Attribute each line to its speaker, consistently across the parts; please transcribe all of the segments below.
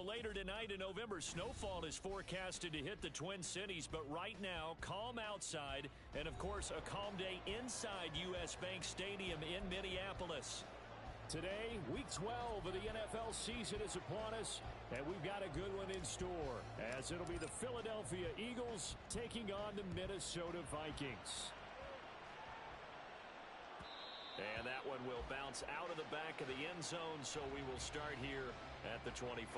Speaker 1: Well, later tonight, a November snowfall is forecasted to hit the Twin Cities, but right now, calm outside, and of course, a calm day inside U.S. Bank Stadium in Minneapolis. Today, Week 12 of the NFL season is upon us, and we've got a good one in store, as it'll be the Philadelphia Eagles taking on the Minnesota Vikings. And that one will bounce out of the back of the end zone, so we will start here at the 25.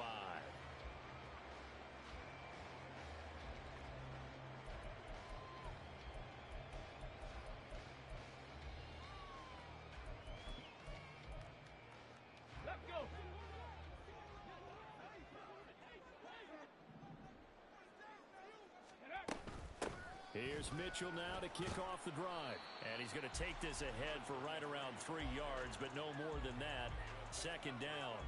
Speaker 2: Let's go.
Speaker 1: Here's Mitchell now to kick off the drive. And he's going to take this ahead for right around 3 yards, but no more than that. Second down.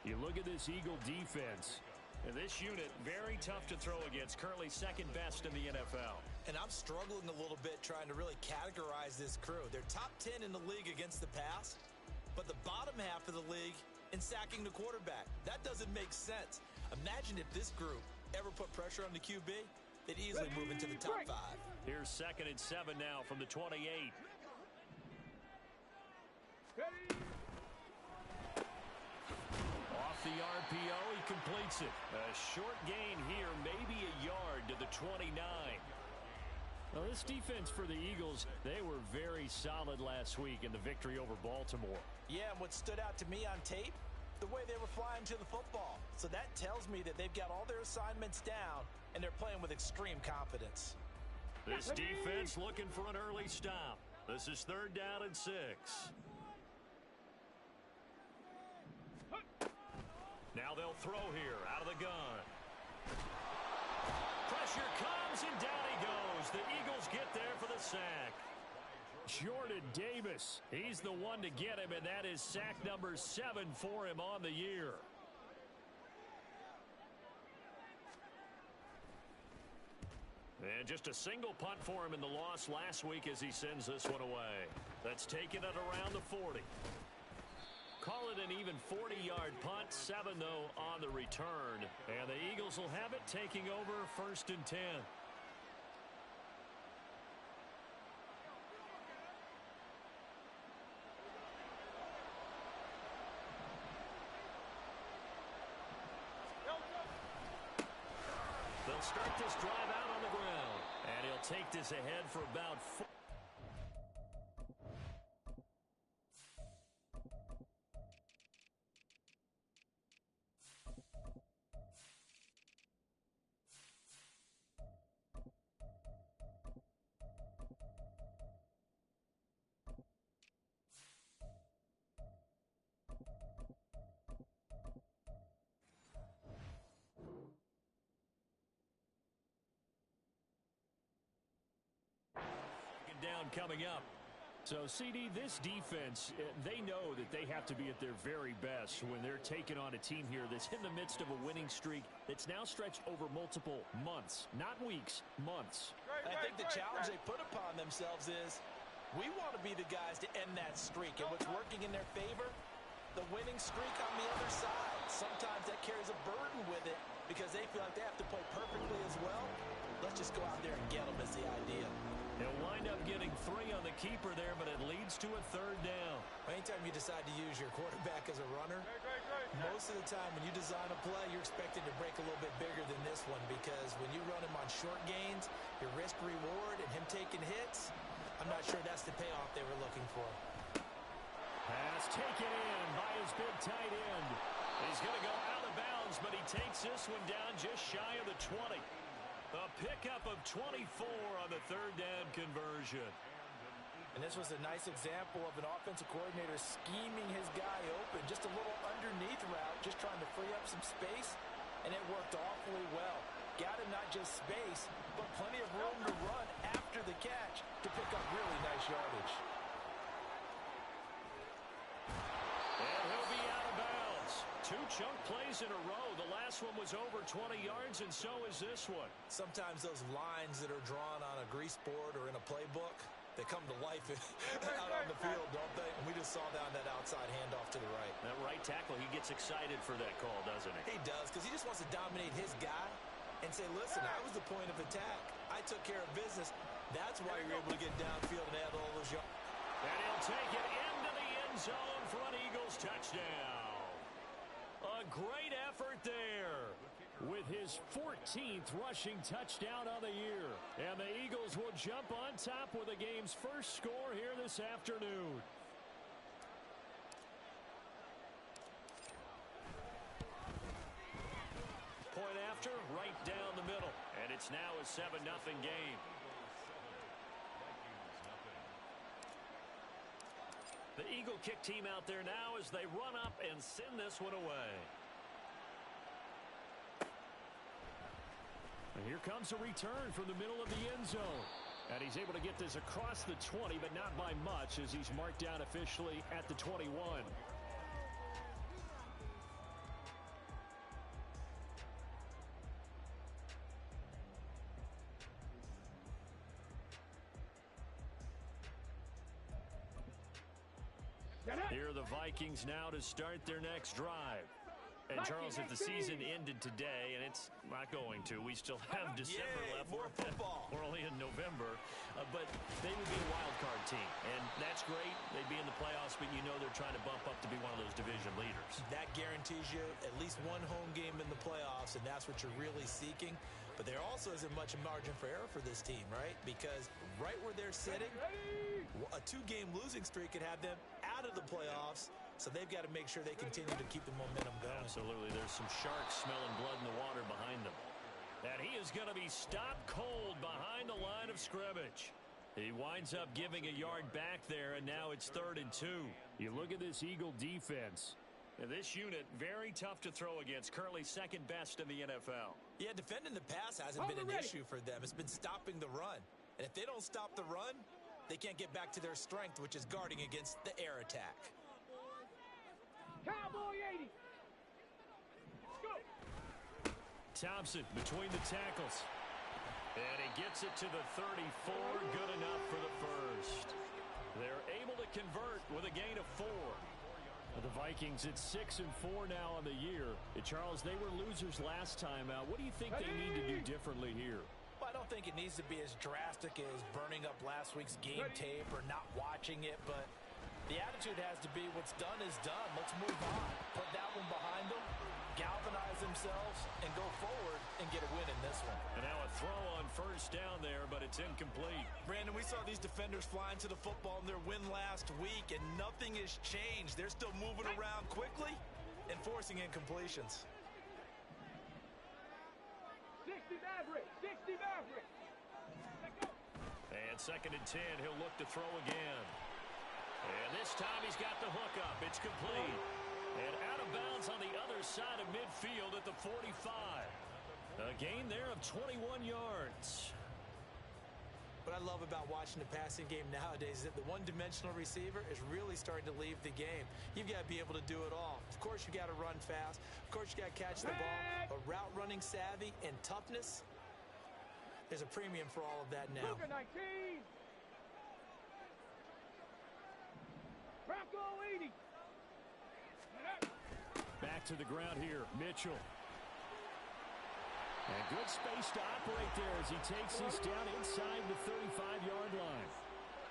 Speaker 1: You look at this Eagle defense. And this unit, very tough to throw against. Currently second best in the NFL.
Speaker 3: And I'm struggling a little bit trying to really categorize this crew. They're top 10 in the league against the pass, but the bottom half of the league in sacking the quarterback. That doesn't make sense. Imagine if this group ever put pressure on the QB. They'd easily move into the top 5.
Speaker 1: Here's 2nd and 7 now from the 28. Off the RPO, he completes it. A short gain here, maybe a yard to the 29. Well, this defense for the Eagles, they were very solid last week in the victory over Baltimore.
Speaker 3: Yeah, and what stood out to me on tape, the way they were flying to the football. So that tells me that they've got all their assignments down, and they're playing with extreme confidence.
Speaker 1: This defense looking for an early stop. This is 3rd down and 6. Now they'll throw here out of the gun. Pressure comes, and down he goes. The Eagles get there for the sack. Jordan Davis, he's the one to get him, and that is sack number 7 for him on the year. And just a single punt for him in the loss last week as he sends this one away. That's taking it around the 40. Call it an even 40-yard punt, 7 though on the return. And the Eagles will have it taking over 1st and 10. They'll start this drive out on the ground. And he'll take this ahead for about 4. Down coming up. So, CD, this defense, they know that they have to be at their very best when they're taking on a team here that's in the midst of a winning streak that's now stretched over multiple months, not weeks, months.
Speaker 3: I think the challenge they put upon themselves is we want to be the guys to end that streak. And what's working in their favor? The winning streak on the other side. Sometimes that carries a burden with it because they feel like they have to play perfectly as well. Let's just go out there and get them is the idea.
Speaker 1: He'll wind up getting 3 on the keeper there, but it leads to a 3rd down.
Speaker 3: Anytime you decide to use your quarterback as a runner, most of the time when you design a play, you're expected to break a little bit bigger than this one because when you run him on short gains, your risk-reward and him taking hits, I'm not sure that's the payoff they were looking for.
Speaker 1: Pass taken in by his big tight end. He's going to go out of bounds, but he takes this one down just shy of the 20. A pickup of 24 on the 3rd down conversion.
Speaker 3: And this was a nice example of an offensive coordinator scheming his guy open. Just a little underneath route, just trying to free up some space, and it worked awfully well. Got him not just space, but plenty of room to run after the catch to pick up really nice yardage.
Speaker 1: And he'll be out of bounds. 2 chunk plays in a row. The last one was over 20 yards, and so is this one.
Speaker 3: Sometimes those lines that are drawn on a grease board or in a playbook, They come to life out on the field, don't they? And we just saw down that outside handoff to the right.
Speaker 1: That right tackle, he gets excited for that call, doesn't he?
Speaker 3: He does, because he just wants to dominate his guy and say, listen, I was the point of attack. I took care of business. That's why you're able to get downfield and add all those yards.
Speaker 1: And he'll take it into the end zone for an Eagles touchdown. A great effort there, with his 14th rushing touchdown of the year. And the Eagles will jump on top with the game's first score here this afternoon. Point after, right down the middle. And it's now a 7-0 game. The Eagle kick team out there now as they run up and send this one away. And here comes a return from the middle of the end zone. And he's able to get this across the 20, but not by much, as he's marked down officially at the 21. Here are the Vikings now to start their next drive. And, Charles, if the season ended today, and it's not going to, we still have December left.
Speaker 3: More football.
Speaker 1: We're only in November. But they would be a wild card team. And that's great. They'd be in the playoffs, but you know they're trying to bump up to be one of those division leaders. That
Speaker 3: guarantees you at least one home game in the playoffs, and that's what you're really seeking. But there also isn't much margin for error for this team, right? Because right where they're sitting, a 2-game losing streak could have them out of the playoffs. So they've got to make sure they continue to keep the momentum going.
Speaker 1: Absolutely. There's some sharks smelling blood in the water behind them. And he is going to be stopped cold behind the line of scrimmage. He winds up giving a yard back there, and now it's 3rd and 2. You look at this Eagle defense. And this unit, very tough to throw against, currently second best in the NFL.
Speaker 3: Yeah, defending the pass hasn't been an issue for them. It's been stopping the run. And if they don't stop the run, they can't get back to their strength, which is guarding against the air attack.
Speaker 2: Cowboy 80. Go.
Speaker 1: Thompson between the tackles. And he gets it to the 34. Good enough for the first. They're able to convert with a gain of 4. The Vikings at 6-4 now on the year. And Charles, they were losers last time out. What do you think they need to do differently here?
Speaker 3: Well, I don't think it needs to be as drastic as burning up last week's game tape or not watching it, but the attitude has to be what's done is done. Let's move on. Put that one behind them, galvanize themselves, and go forward and get a win in this one.
Speaker 1: And now a throw on first down there, but it's incomplete.
Speaker 3: Brandon, we saw these defenders flying to the football in their win last week, and nothing has changed. They're still moving around quickly and forcing incompletions.
Speaker 2: 60 Maverick. 60 Maverick.
Speaker 1: And 2nd and 10, he'll look to throw again. And this time he's got the hook up. It's complete. And out of bounds on the other side of midfield at the 45. A gain there of 21 yards.
Speaker 3: What I love about watching the passing game nowadays is that the one-dimensional receiver is really starting to leave the game. You've got to be able to do it all. Of course, you got to run fast. Of course, you got to catch the ball. But route running savvy and toughness, there's a premium for all of that now.
Speaker 2: 19. Bronco 80.
Speaker 1: Back to the ground here, Mitchell. And good space to operate there as he takes this down inside the 35-yard line.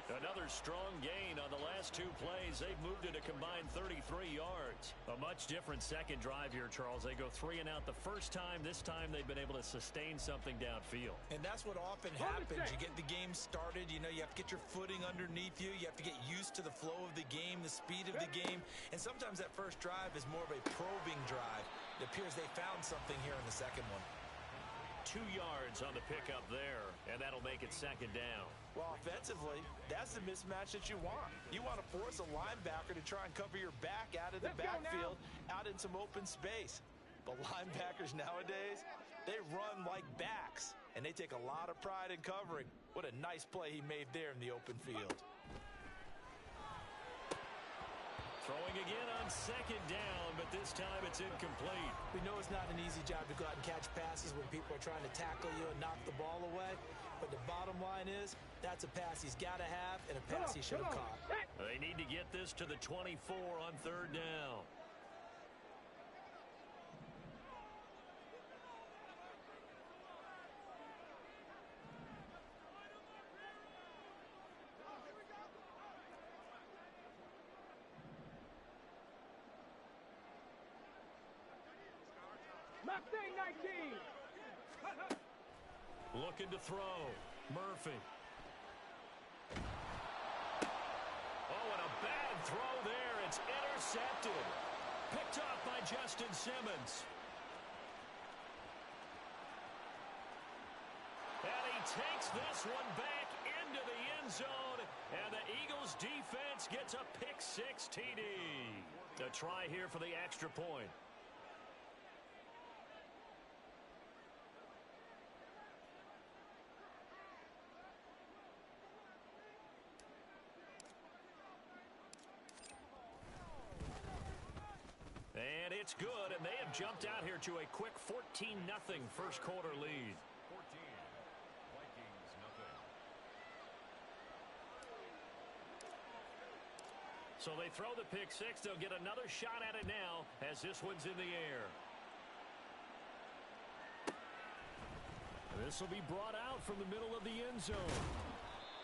Speaker 1: Another strong gain on the last 2 plays. They've moved it a combined 33 yards. A much different second drive here, Charles. They go 3 and out the first time. This time they've been able to sustain something downfield.
Speaker 3: And that's what often happens. You get the game started. You know, you have to get your footing underneath you. You have to get used to the flow of the game, the speed of the game. And sometimes that first drive is more of a probing drive. It appears they found something here in the second one.
Speaker 1: 2 yards on the pickup there, and that'll make it 2nd down.
Speaker 3: Well, offensively, that's the mismatch that you want. You want to force a linebacker to try and cover your back out of the backfield, out in some open space. But linebackers nowadays, they run like backs, and they take a lot of pride in covering. What a nice play he made there in the open field.
Speaker 1: Throwing again on 2nd down, but this time it's incomplete.
Speaker 3: We know it's not an easy job to go out and catch passes when people are trying to tackle you and knock the ball away. But the bottom line is, that's a pass he's got to have and a pass he should have caught.
Speaker 1: They need to get this to the 24 on third down.
Speaker 2: Mustang 19.
Speaker 1: Looking to throw. Murphy. Oh, and a bad throw there. It's intercepted. Picked off by Justin Simmons. And he takes this one back into the end zone. And the Eagles defense gets a pick-6 TD. A try here for the extra point. And it's good, and they have jumped out here to a quick 14-0 first quarter lead.
Speaker 4: 14, Vikings, nothing.
Speaker 1: So they throw the pick-6. They'll get another shot at it now as this one's in the air. This will be brought out from the middle of the end zone.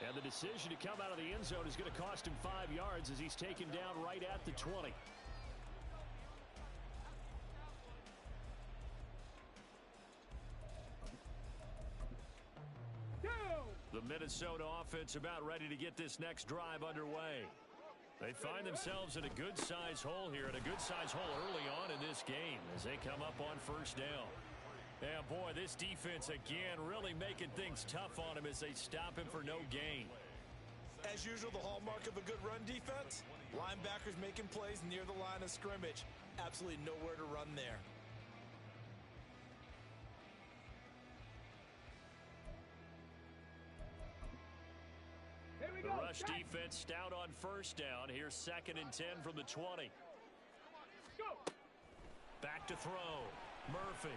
Speaker 1: And the decision to come out of the end zone is going to cost him 5 yards as he's taken down right at the 20. The Minnesota offense about ready to get this next drive underway. They find themselves in a good-sized hole here, and a good-sized hole early on in this game as they come up on first down. Yeah, boy, this defense again really making things tough on him as they stop him for no gain.
Speaker 3: As usual, the hallmark of a good run defense, linebackers making plays near the line of scrimmage. Absolutely nowhere to run there.
Speaker 1: The rush defense stout on first down. Here's 2nd and 10 from the 20.
Speaker 2: Go.
Speaker 1: Back to throw. Murphy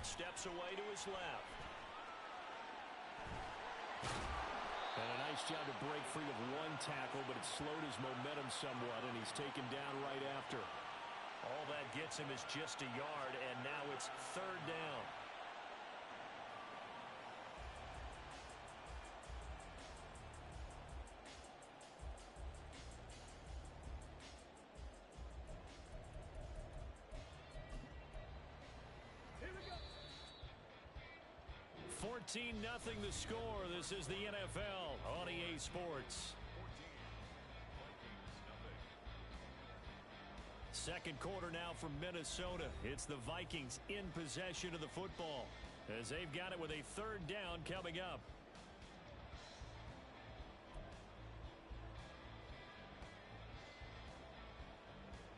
Speaker 1: steps away to his left. And a nice job to break free of one tackle, but it slowed his momentum somewhat, and he's taken down right after. All that gets him is just a yard, and now it's 3rd down.
Speaker 2: Here we go.
Speaker 1: 14-0 the score. This is the NFL on EA Sports.
Speaker 4: 14, Vikings, nothing.
Speaker 1: Second quarter now from Minnesota. It's the Vikings in possession of the football as they've got it with a 3rd down coming up.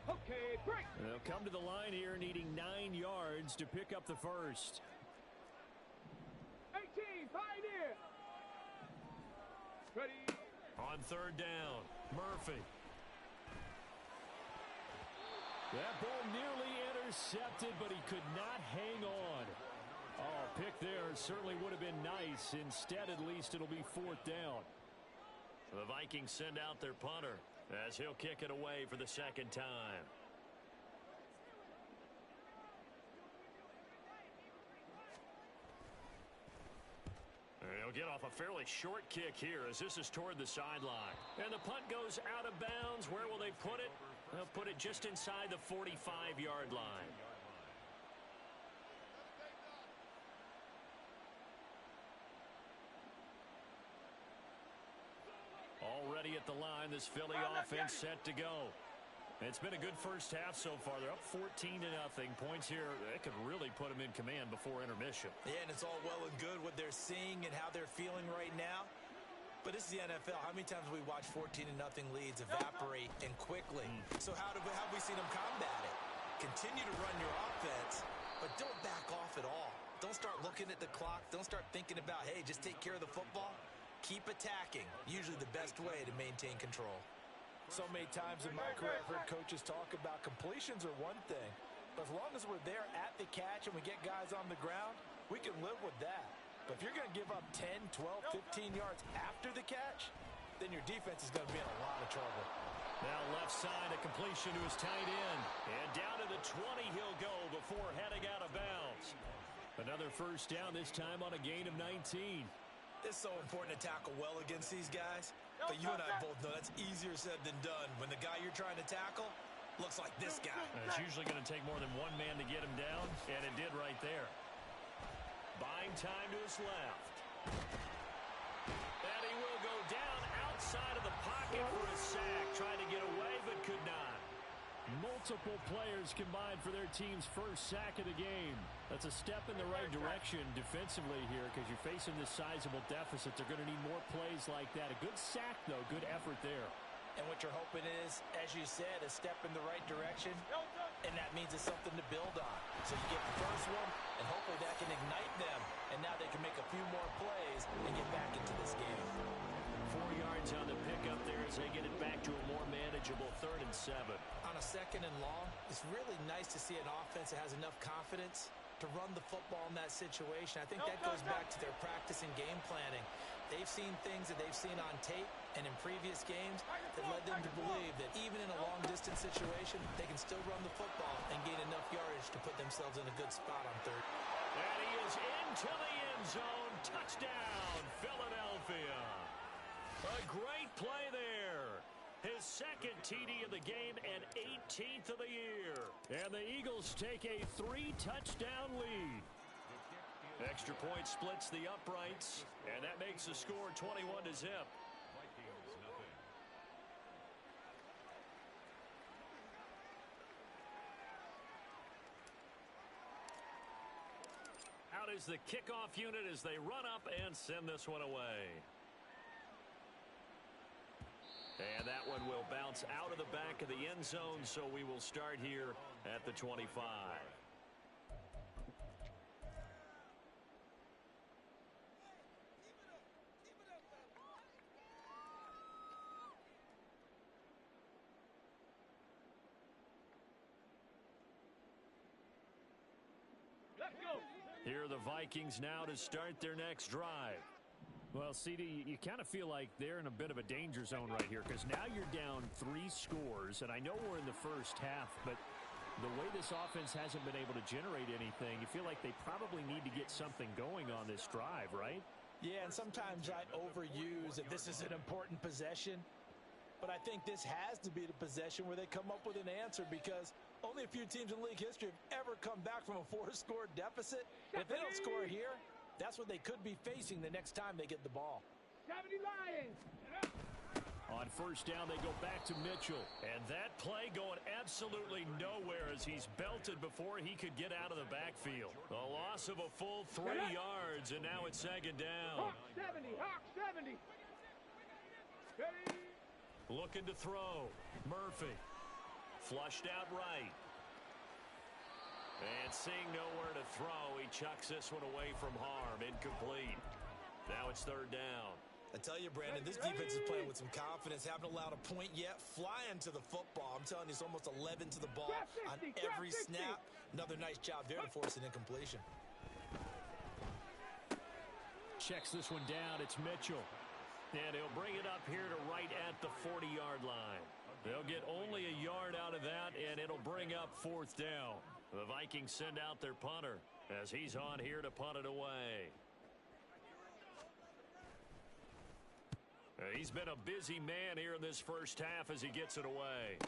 Speaker 2: Okay, break.
Speaker 1: They'll come to the line here needing 9 yards to pick up the first.
Speaker 2: 18, Pioneer. Ready.
Speaker 1: On 3rd down, Murphy. That ball nearly intercepted, but he could not hang on. Oh, pick there certainly would have been nice. Instead, at least, it'll be 4th down. The Vikings send out their punter as he'll kick it away for the 2nd time. He'll get off a fairly short kick here as this is toward the sideline. And the punt goes out of bounds. Where will they put it? They'll put it just inside the 45-yard line. Already at the line, this Philly offense set to go. It's been a good first half so far. They're up 14-0. Points here, that could really put them in command before intermission.
Speaker 3: Yeah, and it's all well and good what they're seeing and how they're feeling right now. But this is the NFL. How many times have we watched 14-0 leads evaporate and quickly? So how have we seen them combat it? Continue to run your offense, but don't back off at all. Don't start looking at the clock. Don't start thinking about, hey, just take care of the football. Keep attacking. Usually the best way to maintain control. So many times in my career, I've heard coaches talk about completions are one thing. But as long as we're there at the catch and we get guys on the ground, we can live with that. But if you're going to give up 10, 12, 15 yards after the catch, then your defense is going to be in a lot of trouble.
Speaker 1: Now left side, a completion to his tight end. And down to the 20 he'll go before heading out of bounds. Another first down, this time on a gain of 19.
Speaker 3: It's so important to tackle well against these guys. But you and I both know that's easier said than done when the guy you're trying to tackle looks like this guy.
Speaker 1: It's usually going to take more than one man to get him down, and it did right there. Buying time to his left. And he will go down outside of the pocket for a sack. Tried to get away, but could not. Multiple players combined for their team's first sack of the game. That's a step in the right direction defensively here because you're facing this sizable deficit. They're going to need more plays like that. A good sack, though. Good effort there.
Speaker 3: And what you're hoping is, as you said, a step in the right direction, and that means it's something to build on. So you get the first one, and hopefully that can ignite them, and now they can make a few more plays and get back into this game.
Speaker 1: 4 yards on the pickup there as they get it back to a more manageable 3rd and 7.
Speaker 3: On a 2nd and long, it's really nice to see an offense that has enough confidence to run the football in that situation. I think that goes back to their practice and game planning. They've seen things that they've seen on tape and in previous games that led them to believe that even in a long-distance situation, they can still run the football and gain enough yardage to put themselves in a good spot on 3rd.
Speaker 1: And he is into the end zone. Touchdown, Philadelphia. A great play there. His 2nd TD of the game and 18th of the year. And the Eagles take a 3-touchdown lead. Extra point splits the uprights, and that makes the score 21-0.
Speaker 4: Vikings nothing.
Speaker 1: Out is the kickoff unit as they run up and send this one away. And that one will bounce out of the back of the end zone, so we will start here at the 25.
Speaker 2: Let's go.
Speaker 1: Here are the Vikings now to start their next drive. Well, CD, you kind of feel like they're in a bit of a danger zone right here because now you're down 3 scores, and I know we're in the first half, but the way this offense hasn't been able to generate anything, you feel like they probably need to get something going on this drive, right?
Speaker 3: Yeah, and sometimes I overuse that this is an important possession, but I think this has to be the possession where they come up with an answer because only a few teams in league history have ever come back from a 4-score deficit. If they don't score here, that's what they could be facing the next time they get the ball.
Speaker 2: 70 Lions.
Speaker 1: On first down, they go back to Mitchell. And that play going absolutely nowhere as he's belted before he could get out of the backfield. A loss of a full 3 yards, and now it's 2nd down.
Speaker 2: Hawk 70. Hawk 70. Ready.
Speaker 1: Looking to throw. Murphy. Flushed out right. And seeing nowhere to throw, he chucks this one away from harm. Incomplete. Now it's 3rd down.
Speaker 3: I tell you, Brandon, this defense is playing with some confidence. Haven't allowed a point yet. Flying to the football. I'm telling you, it's almost 11 to the ball on every snap. Another nice job there to force an incompletion.
Speaker 1: Checks this one down. It's Mitchell. And he'll bring it up here to right at the 40-yard line. They'll get only a yard out of that, and it'll bring up 4th down. The Vikings send out their punter as he's on here to punt it away. He's been a busy man here in this first half as he gets it away.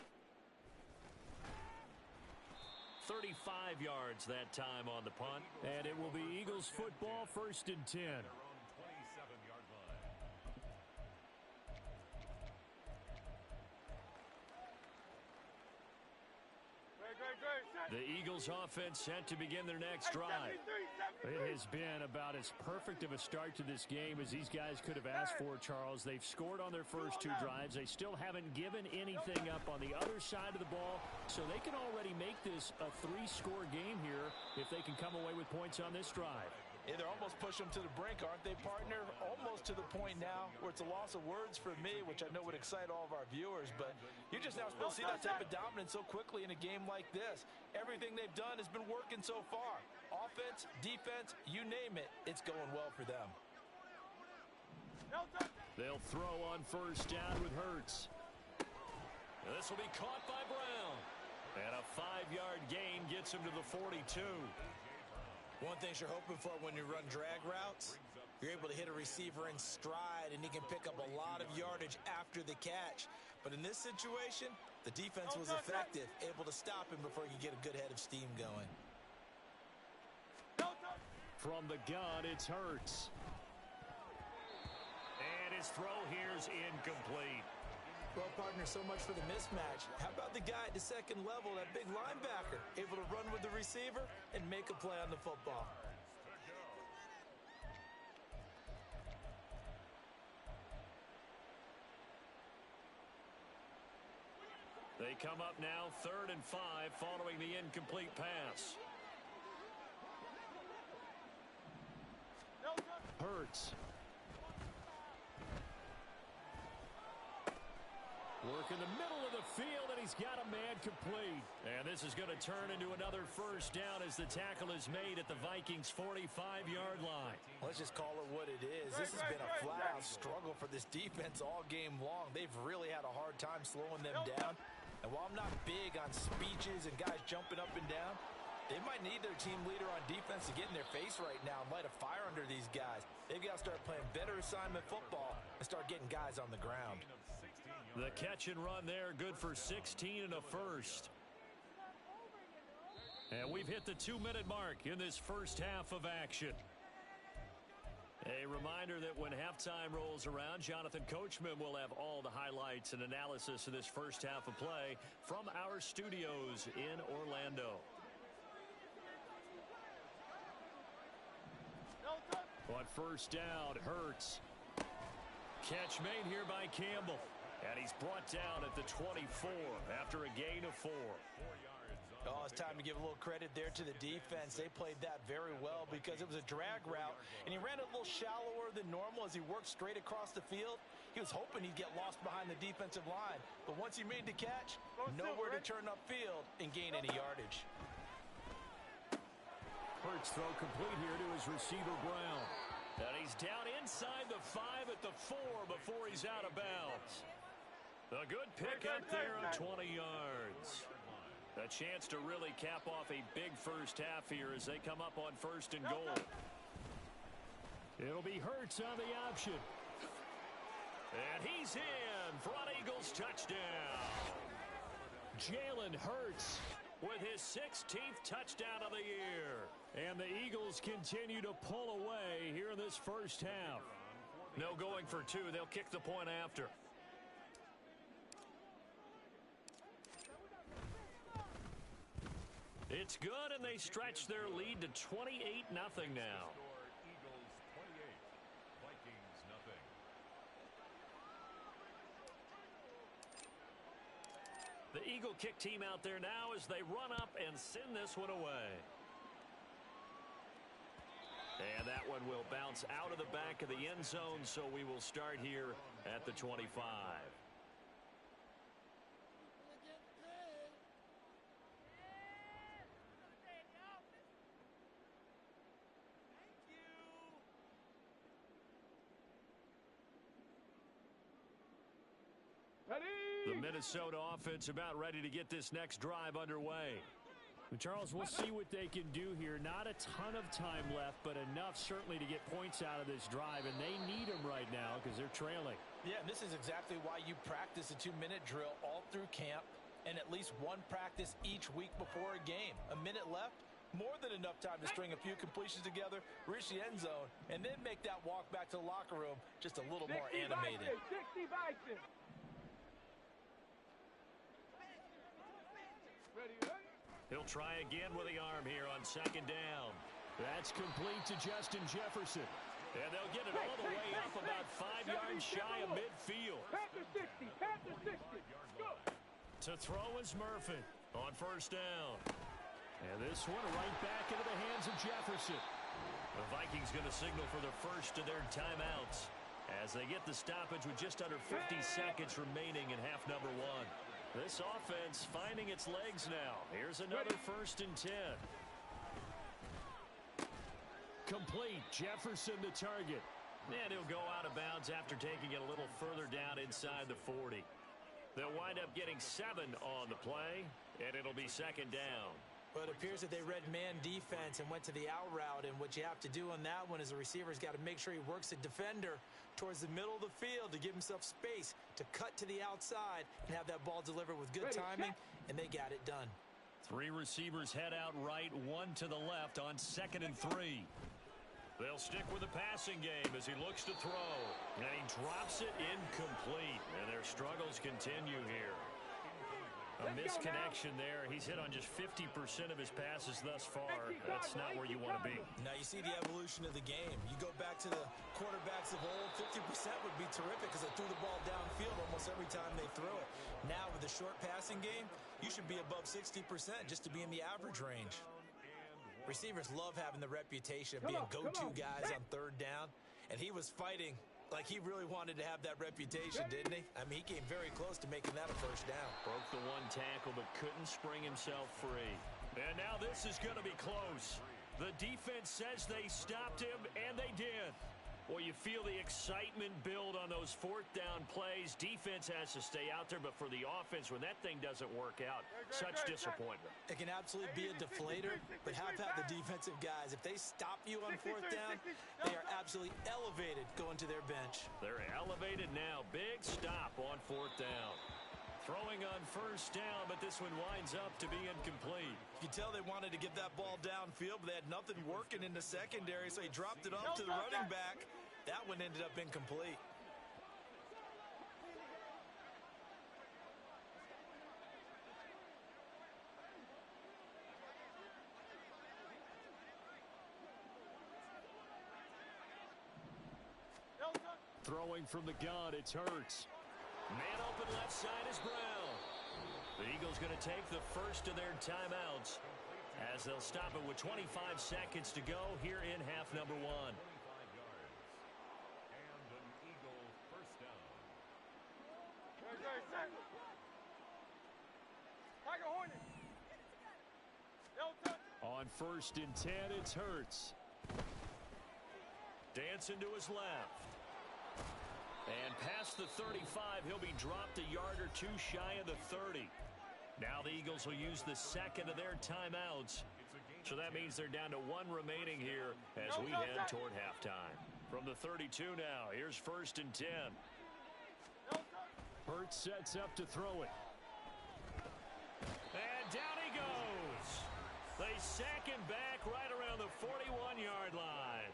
Speaker 1: 35 yards that time on the punt. And it will be Eagles football, 1st and 10.
Speaker 4: Their own 27-yard line.
Speaker 1: The Eagles offense set to begin their next drive. It has been about as perfect of a start to this game as these guys could have asked for, Charles. They've scored on their first 2 drives. They still haven't given anything up on the other side of the ball, so they can already make this a 3-score game here if they can come away with points on this drive.
Speaker 3: Yeah, they're almost pushing them to the brink, aren't they, partner? Almost to the point now where it's a loss of words for me, which I know would excite all of our viewers, but you're just now supposed to see that type of dominance so quickly in a game like this. Everything they've done has been working so far. offense, defense, you name it, it's going well for them.
Speaker 1: They'll throw on first down with Hurts. This will be caught by Brown. And a 5-yard gain gets him to the 42.
Speaker 3: One thing you're hoping for when you run drag routes, you're able to hit a receiver in stride, and he can pick up a lot of yardage after the catch. But in this situation, the defense was effective, able to stop him before he could get a good head of steam going.
Speaker 1: From the gun, it's Hurts. And his throw here's incomplete.
Speaker 3: Well, partner, so much for the mismatch. How about the guy at the second level, that big linebacker, able to run with the receiver and make a play on the football?
Speaker 1: They come up now 3rd and 5 following the incomplete pass. Hurts. Work in the middle of the field, and he's got a man complete. And this is going to turn into another first down as the tackle is made at the Vikings' 45-yard line.
Speaker 3: Let's just call it what it is. This has been a flat-out struggle for this defense all game long. They've really had a hard time slowing them down. And while I'm not big on speeches and guys jumping up and down, they might need their team leader on defense to get in their face right now and light a fire under these guys. They've got to start playing better assignment football and start getting guys on the ground.
Speaker 1: The catch and run there, good for 16 and a first. And we've hit the 2-minute mark in this first half of action. A reminder that when halftime rolls around, Jonathan Coachman will have all the highlights and analysis of this first half of play from our studios in Orlando. On first down, Hurts. Catch made here by Campbell. And he's brought down at the 24 after a gain of 4.
Speaker 3: Oh, it's time to give a little credit there to the defense. They played that very well because it was a drag route, and he ran a little shallower than normal as he worked straight across the field. He was hoping he'd get lost behind the defensive line, but once he made the catch, nowhere to turn upfield and gain any yardage.
Speaker 1: Hurts throw complete here to his receiver, Brown. And he's down inside the 5 at the 4 before he's out of bounds. A good pick up there on 20 yards. A chance to really cap off a big first half here as they come up on 1st and goal. It'll be Hurts on the option. And he's in. Front Eagles touchdown. Jalen Hurts with his 16th touchdown of the year. And the Eagles continue to pull away here in this first half. No going for 2. They'll kick the point after. It's good, and they stretch their lead to 28-0 now.
Speaker 4: Eagles 28, Vikings nothing.
Speaker 1: The Eagle kick team out there now as they run up and send this one away. And that one will bounce out of the back of the end zone, so we will start here at the 25. The Minnesota offense about ready to get this next drive underway.
Speaker 5: Charles, we'll see what they can do here. Not a ton of time left, but enough certainly to get points out of this drive, and they need them right now because they're trailing.
Speaker 3: Yeah, and this is exactly why you practice a 2-minute drill all through camp and at least one practice each week before a game. A minute left, more than enough time to string a few completions together, reach the end zone, and then make that walk back to the locker room just a little more animated.
Speaker 2: 60 Vikings. Ready, ready?
Speaker 1: He'll try again with the arm here on 2nd down.
Speaker 5: That's complete to Justin Jefferson.
Speaker 1: And they'll get it all the way up about 5 yards shy of midfield.
Speaker 2: Panther 60, Panther 60. Go.
Speaker 1: To throw is Murphy on 1st down.
Speaker 5: And this one right back into the hands of Jefferson.
Speaker 1: The Vikings going to signal for the first of their timeouts as they get the stoppage with just under 50 seconds remaining in half number 1. This offense finding its legs now. Here's another 1st and 10.
Speaker 5: complete. Jefferson the target.
Speaker 1: And he'll go out of bounds after taking it a little further down inside the 40. They'll wind up getting 7 on the play, and it'll be second down.
Speaker 3: Well, it appears that they read man defense and went to the out route, and what you have to do on that one is the receiver's got to make sure he works the defender towards the middle of the field to give himself space to cut to the outside and have that ball delivered with good timing, and they got it done.
Speaker 1: 3 receivers head out right, 1 to the left on 2nd and 3. They'll stick with the passing game as he looks to throw. And he drops it incomplete. And their struggles continue here. A misconnection there. He's hit on just 50% of his passes thus far. That's not where you want to be.
Speaker 3: Now you see the evolution of the game. You go back to the quarterbacks of old, 50% would be terrific because they threw the ball downfield almost every time they threw it. Now with the short passing game, you should be above 60% just to be in the average range. Receivers love having the reputation of being go-to guys on 3rd down, and he was fighting like he really wanted to have that reputation, didn't he? I mean, he came very close to making that a 1st down.
Speaker 1: Broke the 1 tackle, but couldn't spring himself free. And now this is going to be close. The defense says they stopped him, and they did. Well, you feel the excitement build on those 4th down plays. Defense has to stay out there, but for the offense, when that thing doesn't work out, such disappointment.
Speaker 3: It can absolutely be a deflator, but how about the defensive guys? If they stop you on 4th down, they are absolutely elevated going to their bench.
Speaker 1: They're elevated now. Big stop on 4th down. Throwing on 1st down, but this one winds up to be incomplete.
Speaker 3: You can tell they wanted to get that ball downfield, but they had nothing working in the secondary, so he dropped it off to the running back. That one ended up incomplete.
Speaker 5: Throwing from the gun, it's Hurts.
Speaker 1: Man open left side is Brown. The Eagles going to take the first of their timeouts as they'll stop it with 25 seconds to go here in half number 1.
Speaker 5: On 1st and 10, it's Hurts.
Speaker 1: Dancing to his left. And past the 35, he'll be dropped a yard or 2 shy of the 30. Now the Eagles will use the 2nd of their timeouts. So that means they're down to 1 remaining here as we head toward halftime. From the 32 now, here's 1st and 10.
Speaker 5: Hurts sets up to throw it.
Speaker 1: And down he goes. They sack him back right around the 41-yard line.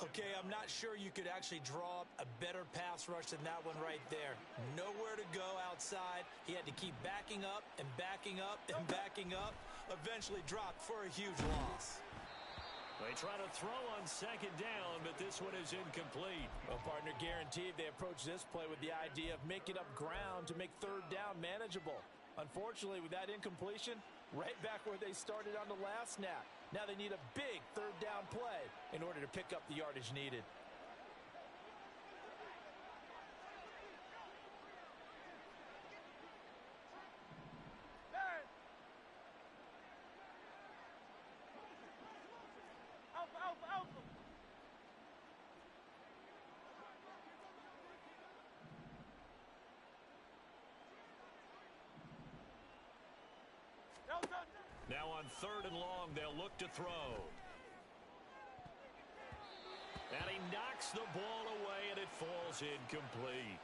Speaker 3: Okay, I'm not sure you could actually draw up a better pass rush than that one right there. Nowhere to go outside. He had to keep backing up and backing up and backing up. Eventually dropped for a huge loss.
Speaker 1: They try to throw on 2nd down, but this one is incomplete.
Speaker 3: Well, partner, guaranteed they approach this play with the idea of making up ground to make 3rd down manageable. Unfortunately, with that incompletion, right back where they started on the last snap. Now they need a big 3rd down play in order to pick up the yardage needed.
Speaker 1: Now on 3rd and long, they'll look to throw. And he knocks the ball away, and it falls incomplete.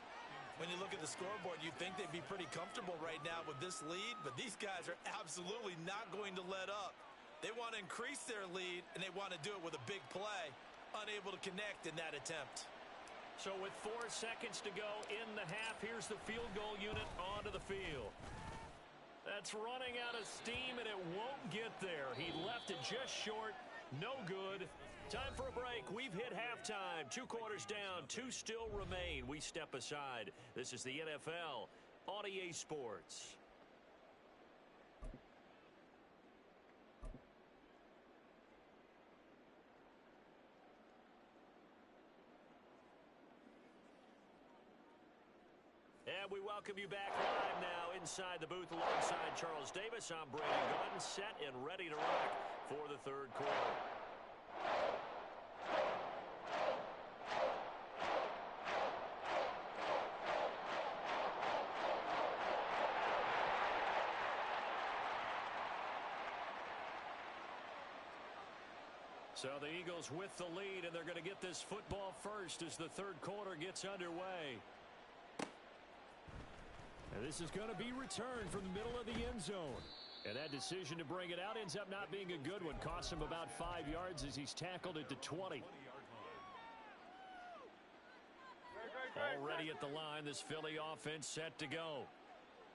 Speaker 3: When you look at the scoreboard, you'd think they'd be pretty comfortable right now with this lead, but these guys are absolutely not going to let up. They want to increase their lead, and they want to do it with a big play. Unable to connect in that attempt.
Speaker 1: So with 4 seconds to go in the half, here's the field goal unit onto the field. That's running out of steam, and it won't get there. He left it just short. No good. Time for a break. We've hit halftime. 2 quarters down. 2 still remain. We step aside. This is the NFL on EA Sports. And we welcome you back live now inside the booth alongside Charles Davis. I'm Brandon Gordon, set and ready to rock for the 3rd quarter. So the Eagles with the lead, and they're going to get this football first as the third quarter gets underway. And this is going to be returned from the middle of the end zone. And that decision to bring it out ends up not being a good one. Cost him about 5 yards as he's tackled at the 20. Already at the line, this Philly offense set to go.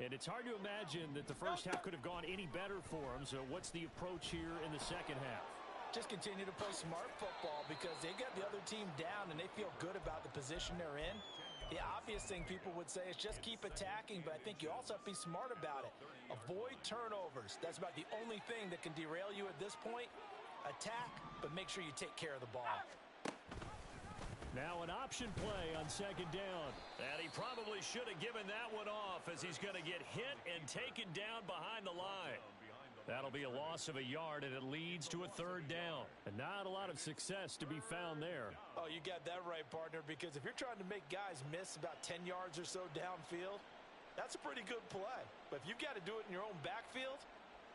Speaker 1: And it's hard to imagine that the first half could have gone any better for them. So what's the approach here in the second half?
Speaker 3: Just continue to play smart football because they got the other team down and they feel good about the position they're in. The obvious thing people would say is just keep attacking, but I think you also have to be smart about it. Avoid turnovers. That's about the only thing that can derail you at this point. Attack, but make sure you take care of the ball.
Speaker 5: Now an option play on second down.
Speaker 1: And he probably should have given that one off as he's going to get hit and taken down behind the line. That'll be a loss of a yard, and it leads to a third down.
Speaker 5: And not a lot of success to be found there.
Speaker 3: Oh, you got that right, partner, because if you're trying to make guys miss about 10 yards or so downfield, that's a pretty good play. But if you've got to do it in your own backfield,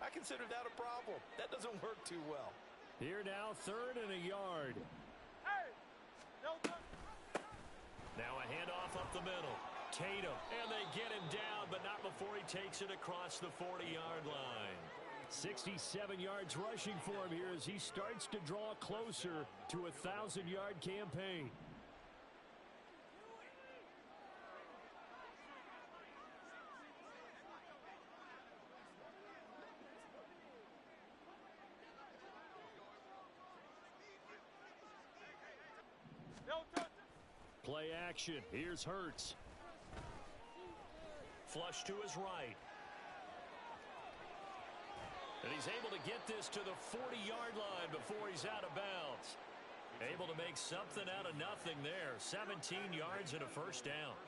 Speaker 3: I consider that a problem. That doesn't work too well.
Speaker 5: Here now, third and a yard.
Speaker 2: Hey! No good.
Speaker 1: Now a handoff up the middle. Tatum, and they get him down, but not before he takes it across the 40-yard line.
Speaker 5: 67 yards rushing for him here as he starts to draw closer to a 1,000-yard campaign.
Speaker 2: No touch.
Speaker 5: Play action. Here's Hurts.
Speaker 1: Flush to his right. And he's able to get this to the 40-yard line before he's out of bounds. Able to make something out of nothing there. 17 yards and a first down.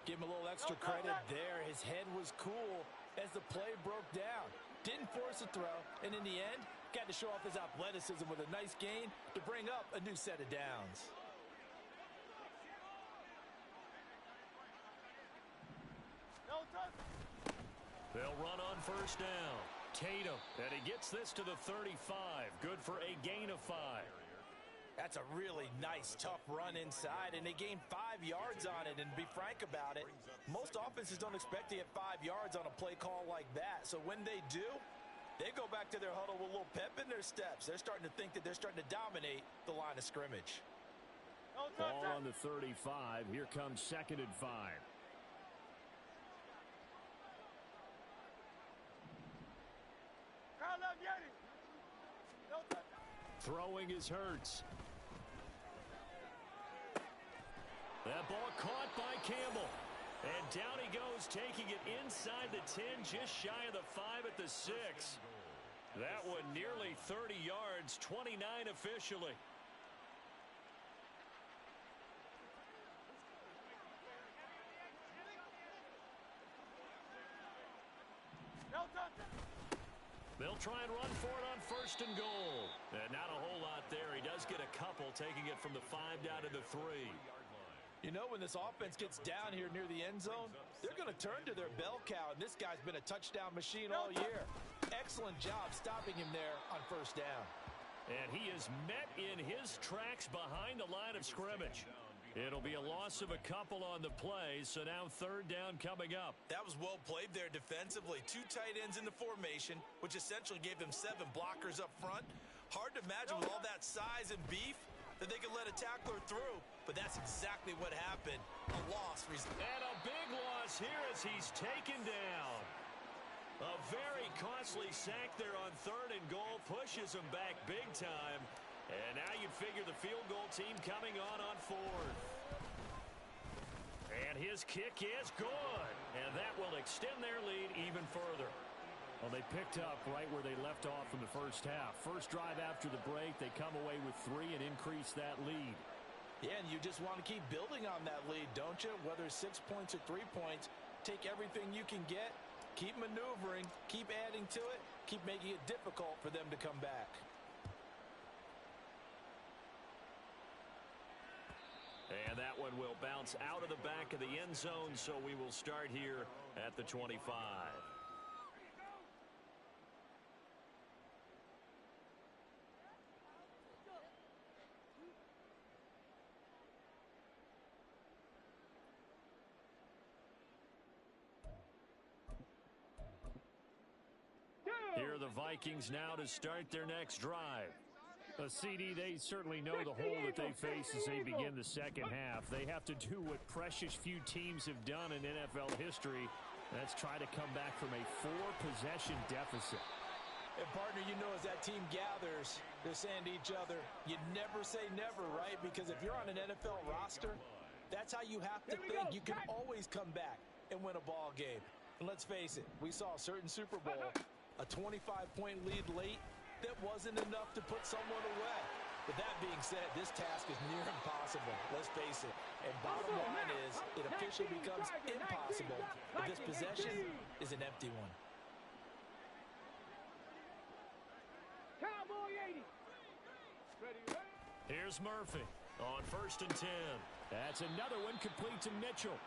Speaker 3: Give him a little extra credit there. His head was cool as the play broke down. Didn't force a throw, and in the end, got to show off his athleticism with a nice gain to bring up a new set of downs.
Speaker 2: No touch.
Speaker 1: They'll run on first down. Tatum, and he gets this to the 35. Good for a gain of 5.
Speaker 3: That's a really nice, tough run inside, and they gained 5 yards on it. And to be frank about it, most offenses don't expect to get 5 yards on a play call like that. So when they do, they go back to their huddle with a little pep in their steps. They're starting to think that they're starting to dominate the line of scrimmage.
Speaker 2: No touch.
Speaker 5: Ball on the 35. Here comes second and 5.
Speaker 2: No touch.
Speaker 5: Throwing is Hurts.
Speaker 1: That ball caught by Campbell. And down he goes, taking it inside the 10, just shy of the 5 at the 6. That one nearly 30 yards, 29 officially.
Speaker 2: No touch.
Speaker 1: They'll try and run for it on first and goal. And not a whole lot there. He does get a couple, taking it from the 5 down to the 3.
Speaker 3: You know, when this offense gets down here near the end zone, they're going to turn to their bell cow, and this guy's been a touchdown machine all year. Excellent job stopping him there on first down.
Speaker 1: And he is met in his tracks behind the line of scrimmage. It'll be a loss of a couple on the play, so now third down coming up.
Speaker 3: That was well played there defensively. 2 tight ends in the formation, which essentially gave them 7 blockers up front. Hard to imagine with all that size and beef that they could let a tackler through, but that's exactly what happened. A loss.
Speaker 1: And a big loss here as he's taken down. A very costly sack there on third and goal pushes him back big time. And now you'd figure the field goal team coming on fourth. And his kick is good. And that will extend their lead even further.
Speaker 5: Well, they picked up right where they left off in the first half. First drive after the break, they come away with 3 and increase that lead.
Speaker 3: Yeah, and you just want to keep building on that lead, don't you? Whether it's 6 points or 3 points, take everything you can get, keep maneuvering, keep adding to it, keep making it difficult for them to come back.
Speaker 1: And that one will bounce out of the back of the end zone, so we will start here at the 25. the Vikings now to start their next drive.
Speaker 5: A CD, they certainly know the hole that they face as they begin the second half. They have to do what precious few teams have done in NFL history. That's try to come back from a 4-possession deficit.
Speaker 3: And, partner, you know as that team gathers, they're saying to each other, you never say never, right? Because if you're on an NFL roster, that's how you have to think. You can always come back and win a ball game. And let's face it, we saw a certain Super Bowl, a 25-point lead late, that wasn't enough to put someone away. But that being said, this task is near impossible. Let's face it. And bottom line is, it officially becomes impossible if this possession is an empty one.
Speaker 2: Cowboy 80. Ready.
Speaker 1: Here's Murphy on 1st and 10.
Speaker 5: That's another one complete to Mitchell.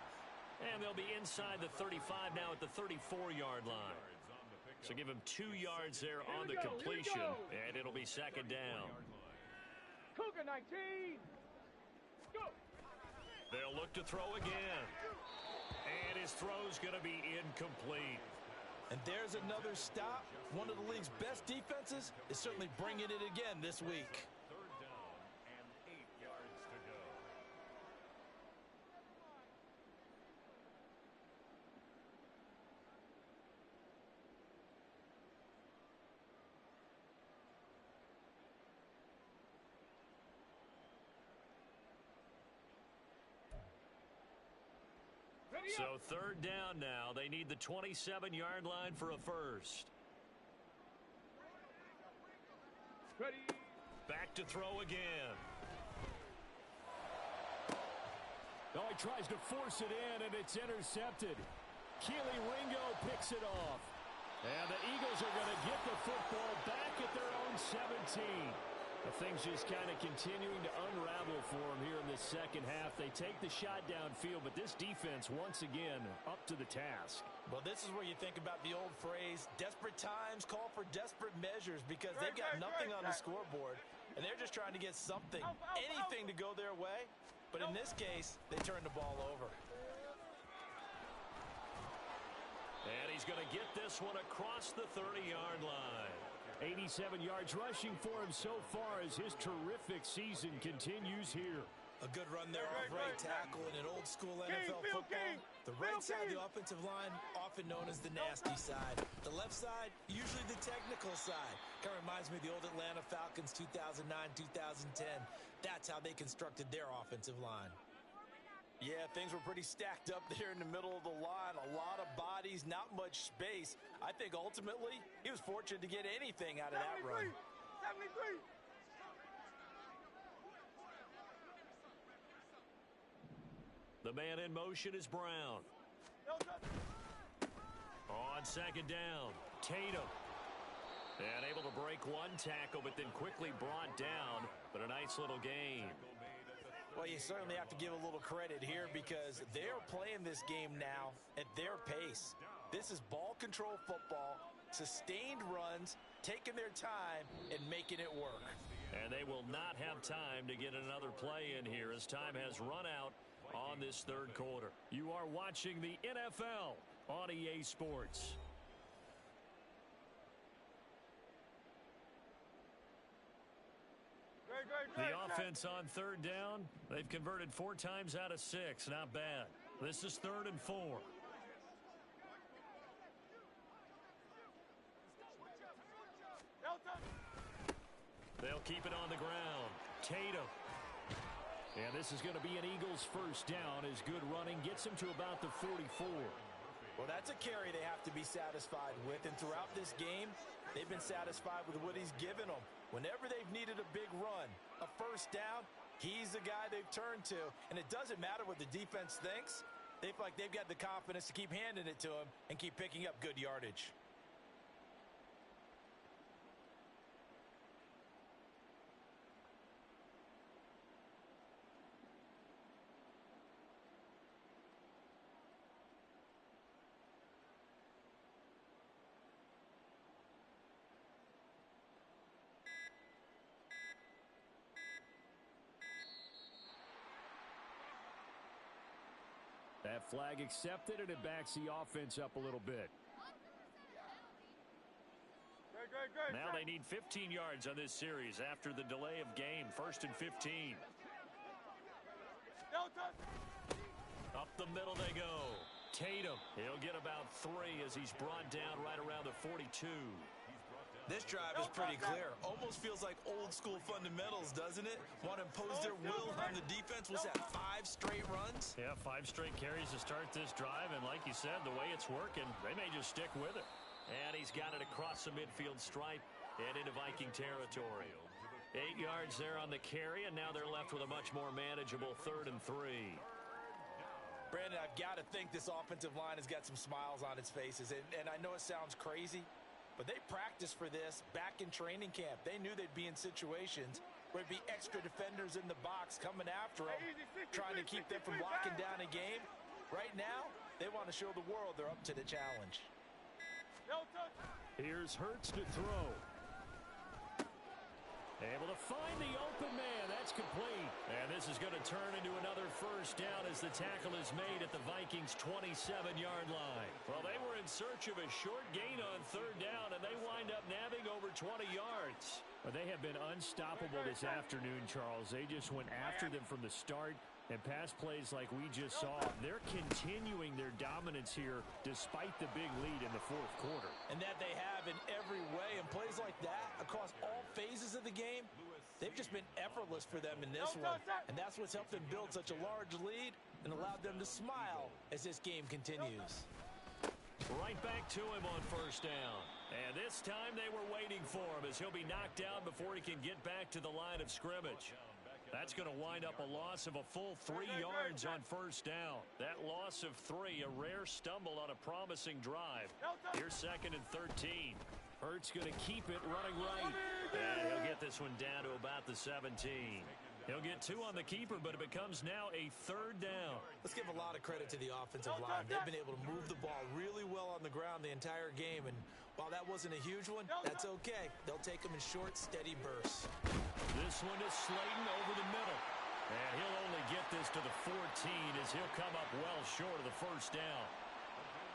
Speaker 1: And they'll be inside the 35 now at the 34-yard line. So give him 2 yards there on the completion, and it'll be second down.
Speaker 2: Cougar 19. Go.
Speaker 1: They'll look to throw again. And his throw's going to be incomplete.
Speaker 3: And there's another stop. One of the league's best defenses is certainly bringing it again this week.
Speaker 4: 3rd down and 8 yards to go.
Speaker 1: So 3rd down now. They need the 27-yard line for a first.
Speaker 2: Ready.
Speaker 1: Back to throw again.
Speaker 5: Oh, he tries to force it in, and it's intercepted. Keely Ringo picks it off. And the Eagles are going to get the football back at their own 17. Things just kind of continuing to unravel for them here in this second half. They take the shot downfield, but this defense, once again, up to the task.
Speaker 3: Well, this is where you think about the old phrase, desperate times call for desperate measures, because they've got nothing on the scoreboard, and they're just trying to get something, anything to go their way. But in this case, they turn the ball over.
Speaker 1: And he's going to get this one across the 30-yard line.
Speaker 5: 87 yards rushing for him so far as his terrific season continues here.
Speaker 3: A good run there off right tackle in an old-school NFL football. The right side of the offensive line, often known as the nasty side. The left side, usually the technical side. Kind of reminds me of the old Atlanta Falcons 2009-2010. That's how they constructed their offensive line. Yeah, things were pretty stacked up there in the middle of the line. A lot of bodies, not much space. I think ultimately he was fortunate to get anything out of that run.
Speaker 2: 73.
Speaker 1: The man in motion is Brown. On 2nd down, Tatum. And able to break one tackle, but then quickly brought down. But a nice little gain.
Speaker 3: Well, you certainly have to give a little credit here because they're playing this game now at their pace. This is ball control football, sustained runs, taking their time, and making it work.
Speaker 1: And they will not have time to get another play in here as time has run out on this 3rd quarter. You are watching the NFL on EA Sports. The offense on 3rd down, they've converted 4 times out of 6. Not bad. This is 3rd and 4. They'll keep it on the ground. Tatum. And this is going to be an Eagles first down as good running gets him to about the 44.
Speaker 3: Well, that's a carry they have to be satisfied with. And throughout this game, they've been satisfied with what he's given them. Whenever they've needed a big run, a first down, he's the guy they've turned to. And it doesn't matter what the defense thinks. They feel like they've got the confidence to keep handing it to him and keep picking up good yardage.
Speaker 5: That flag accepted, and it backs the offense up a little bit.
Speaker 1: Now they need 15 yards on this series after the delay of game. 1st and 15. Up the middle they go. Tatum, he'll get about 3 as he's brought down right around the 42.
Speaker 3: This drive is pretty clear. Almost feels like old school fundamentals, doesn't it? Want to impose their will on the defense. Was that 5 straight runs?
Speaker 1: Yeah, 5 straight carries to start this drive. And like you said, the way it's working, they may just stick with it. And he's got it across the midfield stripe and into Viking territory. 8 yards there on the carry, and now they're left with a much more manageable 3rd and 3.
Speaker 3: Brandon, I've got to think this offensive line has got some smiles on its faces. And I know it sounds crazy, but they practiced for this back in training camp. They knew they'd be in situations where there'd be extra defenders in the box coming after them, trying to keep them from locking down a game. Right now, they want to show the world they're up to the challenge.
Speaker 5: Here's Hurts to throw. Able to find the open man. That's complete. And this is going to turn into another 1st down as the tackle is made at the Vikings' 27-yard line. Well, they were in search of a short gain on 3rd down, and they wind up nabbing over 20 yards. But they have been unstoppable this afternoon, Charles. They just went after them from the start. And pass plays like we just saw, they're continuing their dominance here despite the big lead in the 4th quarter.
Speaker 3: And that they have in every way. And plays like that across all phases of the game, they've just been effortless for them in this one. And that's what's helped them build such a large lead and allowed them to smile as this game continues.
Speaker 1: Right back to him on 1st down. And this time they were waiting for him as he'll be knocked down before he can get back to the line of scrimmage. That's going to wind up a loss of a full 3 yards on 1st down. That loss of 3, a rare stumble on a promising drive. Here's 2nd and 13.
Speaker 5: Hurts going to keep it running right.
Speaker 1: And he'll get this one down to about the 17. He'll get 2 on the keeper, but it becomes now a 3rd down.
Speaker 3: Let's give a lot of credit to the offensive line. They've been able to move the ball really well on the ground the entire game. And while that wasn't a huge one, that's okay. They'll take them in short, steady bursts.
Speaker 1: This one is Slayton over the middle. And he'll only get this to the 14 as he'll come up well short of the 1st down.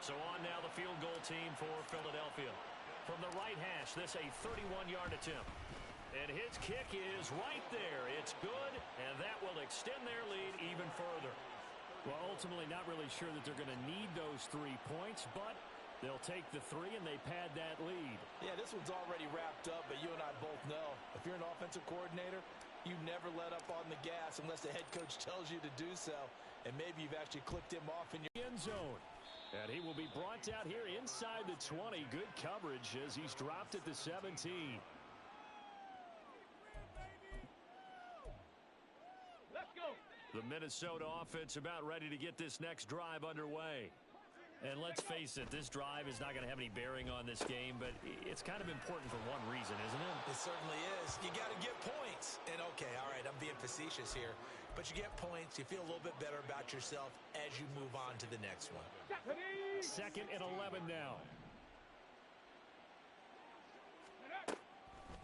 Speaker 1: So on now the field goal team for Philadelphia. From the right hash, this a 31-yard attempt. And his kick is right there. It's good, and that will extend their lead even further.
Speaker 5: Well, ultimately not really sure that they're going to need those 3 points, but they'll take the 3 and they pad that lead.
Speaker 3: Yeah, this one's already wrapped up, but you and I both know if you're an offensive coordinator, you never let up on the gas unless the head coach tells you to do so, and maybe you've actually clicked him off in your
Speaker 5: end zone. And he will be brought down here inside the 20. Good coverage as he's dropped at the 17.
Speaker 2: Let's go.
Speaker 1: The Minnesota offense about ready to get this next drive underway. And let's face it, this drive is not going to have any bearing on this game, but it's kind of important for one reason, isn't it?
Speaker 3: It certainly is. You got to get points. And okay, all right, I'm being facetious here, but you get points, you feel a little bit better about yourself as you move on to the next one.
Speaker 5: 2nd and 11 now.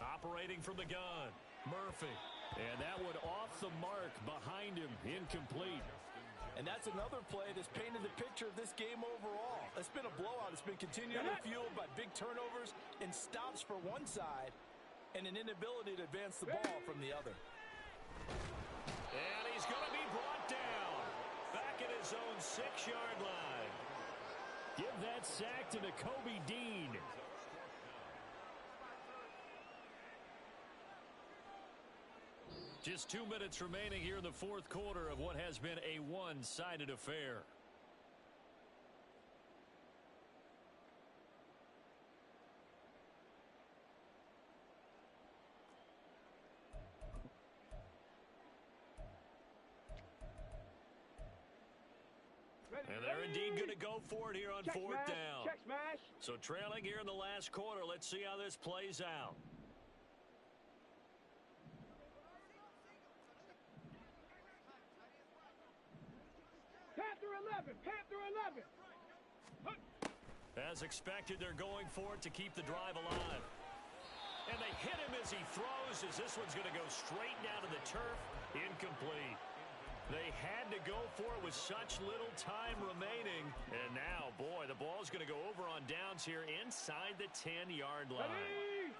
Speaker 1: Operating from the gun, Murphy.
Speaker 5: And that one off the mark behind him, incomplete.
Speaker 3: And that's another play that's painted the picture of this game overall. It's been a blowout. It's been continually fueled by big turnovers and stops for one side and an inability to advance the ball from the other.
Speaker 1: And he's going to be brought down back at his own 6-yard line.
Speaker 5: Give that sack to Nakobe Dean.
Speaker 1: Just 2 minutes remaining here in the 4th quarter of what has been a one-sided affair. And they're indeed going to go for it here on 4th down.
Speaker 2: Check smash.
Speaker 1: So trailing here in the last quarter. Let's see how this plays out.
Speaker 2: Panther 11. Panther 11.
Speaker 1: As expected, they're going for it to keep the drive alive. And they hit him as he throws, as this one's going to go straight down to the turf. Incomplete. They had to go for it with such little time remaining. And now, boy, the ball's going to go over on downs here inside the 10-yard line.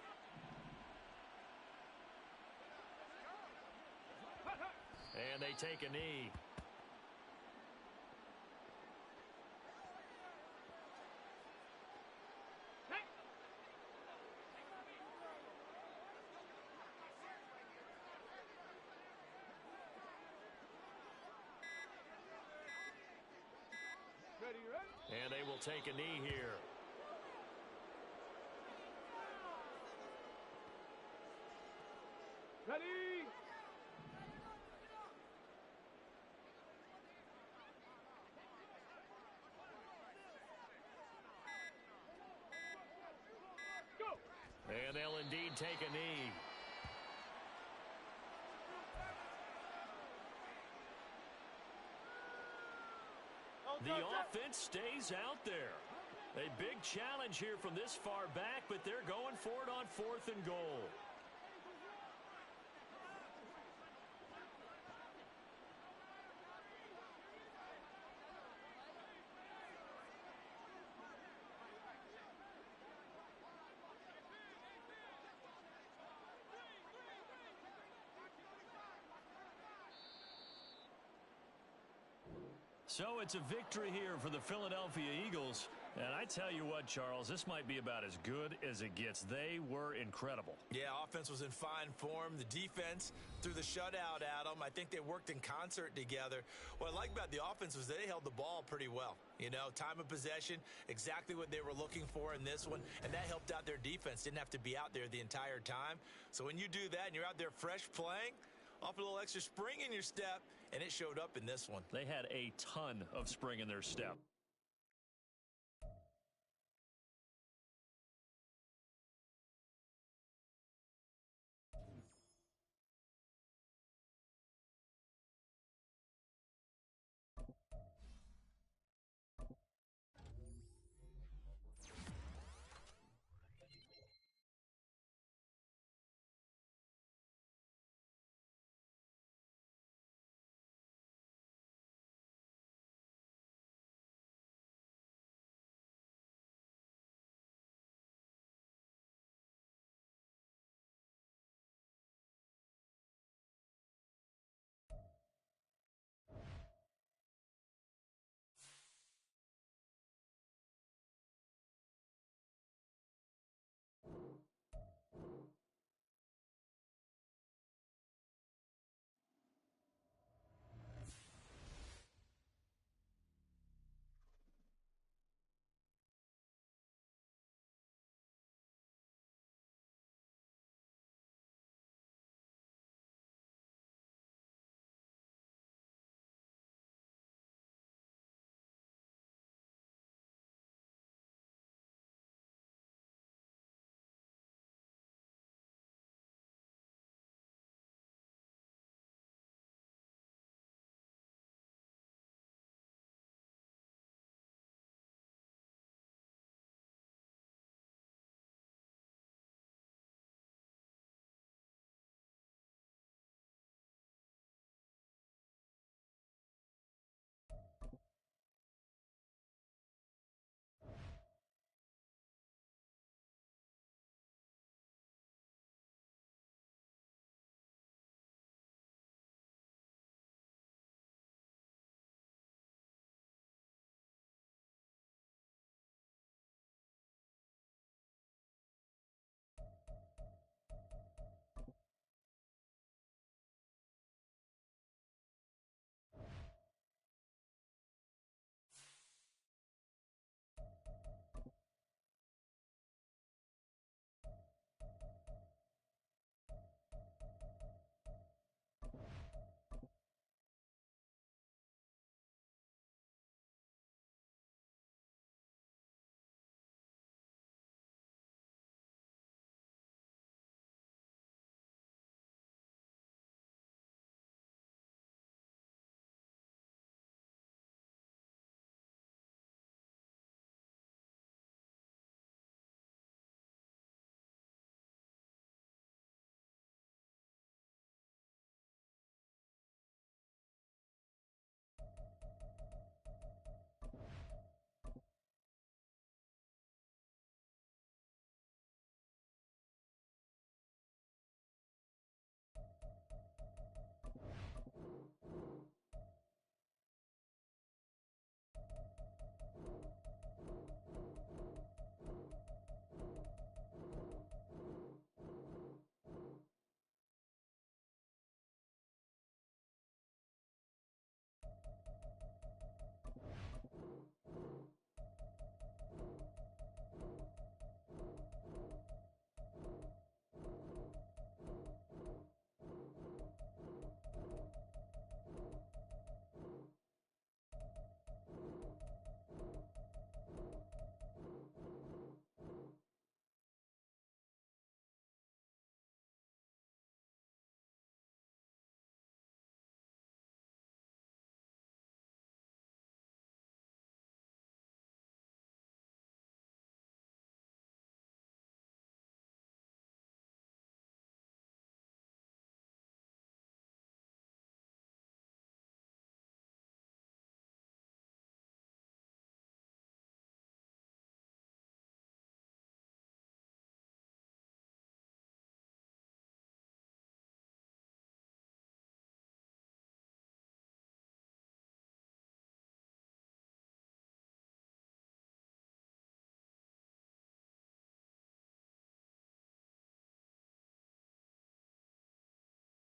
Speaker 1: And they take a knee. And they will take a knee here.
Speaker 2: Ready? Go!
Speaker 1: And they'll indeed take a knee. The offense stays out there. A big challenge here from this far back, but they're going for it on 4th and goal. So it's a victory here for the Philadelphia Eagles. And I tell you what, Charles, this might be about as good as it gets. They were incredible.
Speaker 3: Yeah, offense was in fine form. The defense threw the shutout at them. I think they worked in concert together. What I like about the offense was they held the ball pretty well. You know, time of possession, exactly what they were looking for in this one. And that helped out their defense. Didn't have to be out there the entire time. So when you do that and you're out there fresh playing, off a little extra spring in your step, and it showed up in this one.
Speaker 1: They had a ton of spring in their step.